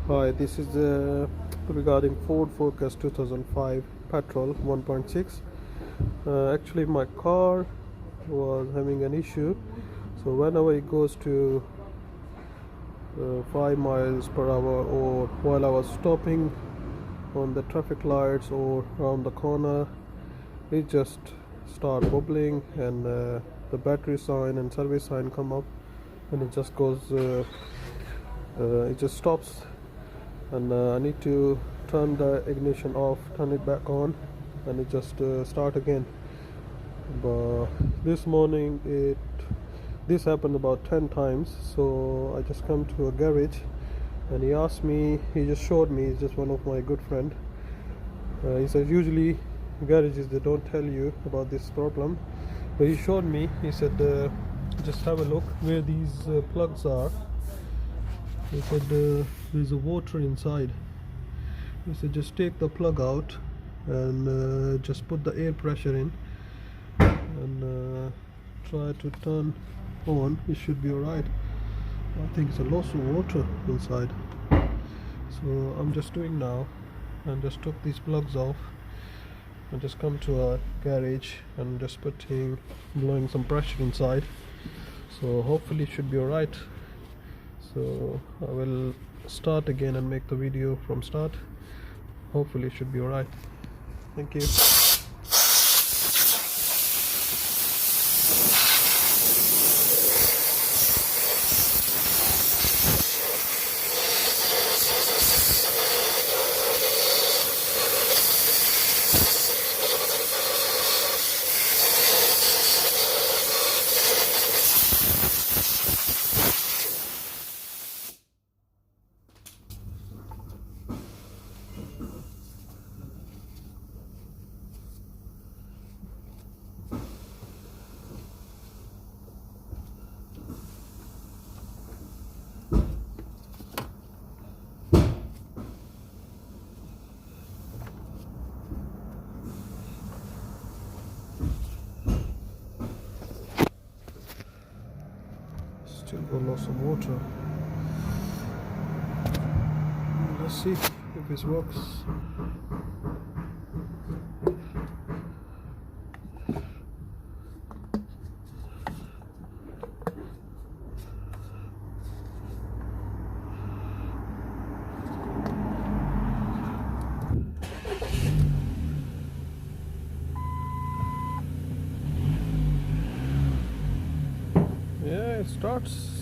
Hi, this is regarding Ford Focus 2005 petrol 1.6. Actually, my car was having an issue, so whenever it goes to 5 miles per hour, or while I was stopping on the traffic lights or around the corner, it just start bubbling, and the battery sign and service sign come up, and it just goes it just stops, and I need to turn the ignition off, turn it back on, and it just start again. But this morning this happened about 10 times, so I just come to a garage, and he just showed me. He's just one of my good friend. He says usually garages, they don't tell you about this problem, but he showed me. He said just have a look where these plugs are. He said there's a water inside. He said just take the plug out and just put the air pressure in, and try to turn on. It should be alright. I think it's a loss of water inside. So I'm just doing now, and just took these plugs off and just come to a garage and just blowing some pressure inside. So hopefully it should be alright. So I will start again and make the video from start. Hopefully it should be alright. Thank you. Still got lots of water. Let's see if this works. Yeah, it starts.